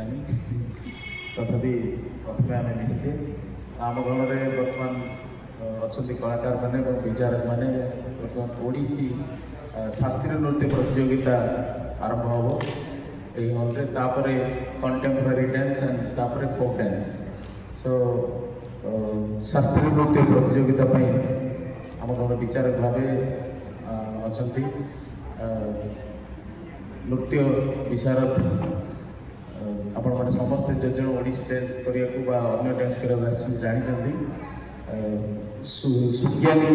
ଆସିଲାନି ତଥାପି ପ୍ରଥମେ ଆମେ ମିଶିଛେ ଆମ ଗଣରେ ବର୍ତ୍ତମାନ ଅଛନ୍ତି କଳାକାର ମାନେ ଏବଂ ବିଚାରକ ମାନେ ବର୍ତ୍ତମାନ ଓଡ଼ିଶୀ ଶାସ୍ତ୍ରୀୟ ନୃତ୍ୟ ପ୍ରତିଯୋଗିତା ଆରମ୍ଭ ହେବ এই হলরে তারপরে কন্টেম্পোরারি ড্যান্স এন্ড তারপরে ফোক ড্যান্স সো শাস্ত্রীয় নৃত্য প্রতিযোগিতা পাই আমার গণ বিচারক ভাবে অଛନ୍ତି নৃত্য বিশারদ ଆପଣ ମାନେ ସମସ୍ତେ ଯେଜଣ ଓଡ଼ିଶୀ ଡ୍ୟାନ୍ସ କରିବାକୁ ବା ଅନ୍ୟ ଡ୍ୟାନ୍ସ କରିବାକୁ ଆସିଛନ୍ତି ଜାଣିଛନ୍ତି ସୁଜ୍ଞାନୀ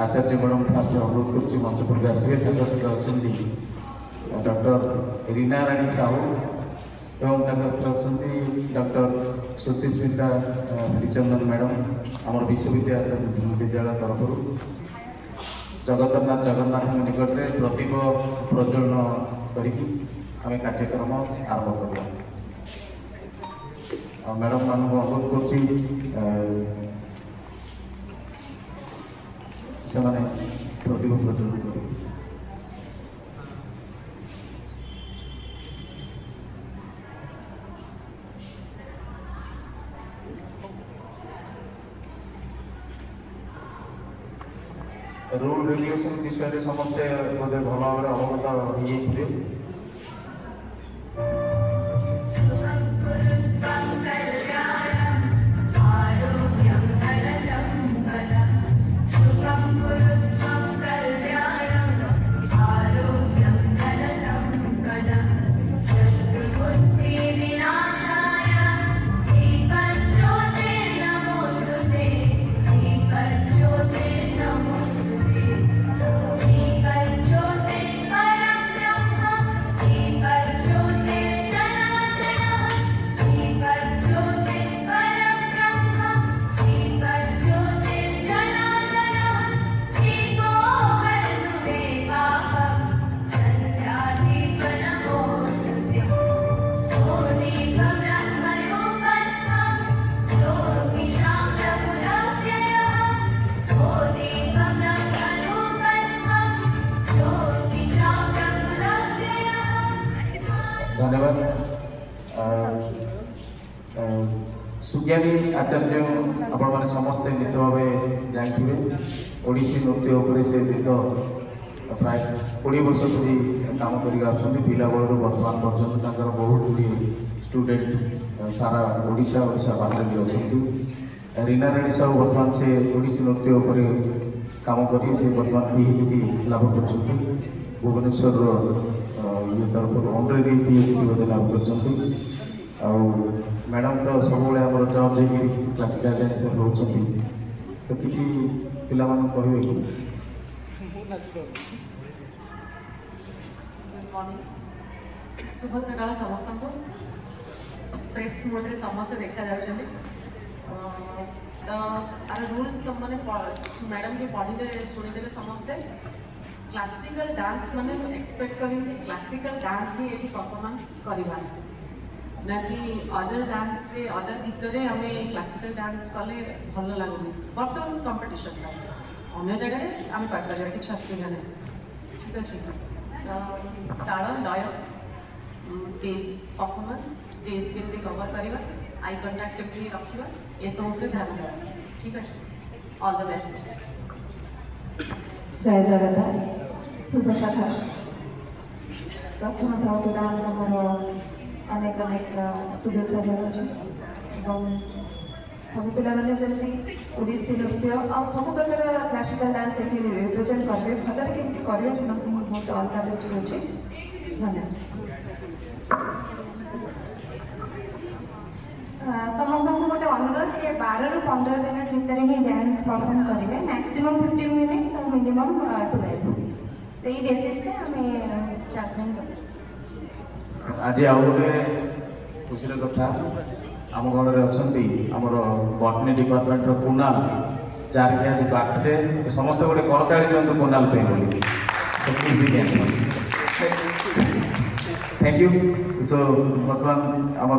ଆଚାର୍ଯ୍ୟ ମ୍ୟାଡ଼ାମ୍ ଫାଷ୍ଟ ଅନୁରୋଧ କରୁଛି ମଞ୍ଚପୁରକୁ ଆସିବେ ତାଙ୍କ ସହିତ ଅଛନ୍ତି ଡକ୍ଟର ରୀନା ରାଣୀ ସାହୁ ଏବଂ ତାଙ୍କ ସହିତ ଅଛନ୍ତି ଡକ୍ଟର ସୁଚିସ୍ମିତା ଶ୍ରୀଚନ୍ଦନ ମ୍ୟାଡ଼ାମ୍ ଆମର ବିଶ୍ୱବିଦ୍ୟାଳୟ ତରଫରୁ ଜଗନ୍ନାଥଙ୍କ ନିକଟରେ ପ୍ରଦୀପ ପ୍ରଜ୍ୱଳନ କରିକି ଆମେ କାର୍ଯ୍ୟକ୍ରମ ଆରମ୍ଭ କରିବା ମ୍ୟାଡ଼ାମ୍ ମାନଙ୍କୁ ଅନୁରୋଧ କରୁଛି ସେମାନେ ପ୍ରଦୀପ ପ୍ରଜ୍ୱଳନ କରିବେ रूल रेगुलेशन विषय में समस्ते बोधे भल भाव अवगत हो धन्यवाद सुज्ञानी आचार्य आपण मैंने समस्ते निश्चित भाव जानते ओडिसी नृत्य उपर से दीर्घ प्राय 20 वर्ष धरी कम कर पिला बलू बर्तमान पर्यटन बहुत गुड़ी स्टूडेंट सारा ओडिशा बाहर भी अच्छा रीना राणी साहू बर्तमान से ओडिसी नृत्य उपर कम कर बर्तमान पीएचडी लाभ कर भुवनेश्वर ये तरफ ऑनरेरी पीएचडी बोधे लाभ कर मैडम तो सब आम जज हो क्लासिकल डांसर रोचे तो किसी पिला कहे शुभ सकाल समस्त को फ्रेश मोड समस्ते देखा जाऊँगी तो आर रूल्स तुम मैंने मैडम जी पढ़े शुणीदे समस्ते क्लासिकल डांस मैंने एक्सपेक्ट करी क्लासिकल डांस ही ये परफॉर्मेंस करवा ना कि अदर डांस रे अदर गीत रे हमें क्लासिकल डांस कले भल लगुनि बर्तमान कंपटीशन अन्य जगह आम कर किसी असुविधा नहीं ठीक अच्छे तो ताल लय स्टेज परफॉर्मेंस स्टेज केमती कवर करवा आई कंटाक्ट केमती रखा ये सब ध्यान देवा ठीक अच्छे ऑल द बेस्ट जय जगन्नाथ शुभ सकाळ प्रथम थाउ मोर अनेक अनेक शुभेच्छा जनाऊँ सब पाने जमी ओडिसी नृत्य आ सब प्रकार क्लासिकल डांस ये रिप्रेजेंट करेंगे भलरे केमती करेंगे से बहुत ऑल द बेस्ट होची धन्यवाद समस्त को गोटे अनुरोध जे 12 ରୁ 15 मिनट भितर ही डांस परफॉर्म करेंगे मैक्सिमम 15 मिनिट्स और मिनिमम 12 सही बेसिस से हमें जजमेंट आज आउ गोटे खुशी कथा आम गणरे अच्छा आमर बटनी डिपार्टमेंट कुणाल जार कि आज बर्थडे समस्त गोटे करताड़ी दिखाते कुणाल पे बोली थैंक यू सो बर्तमान आमर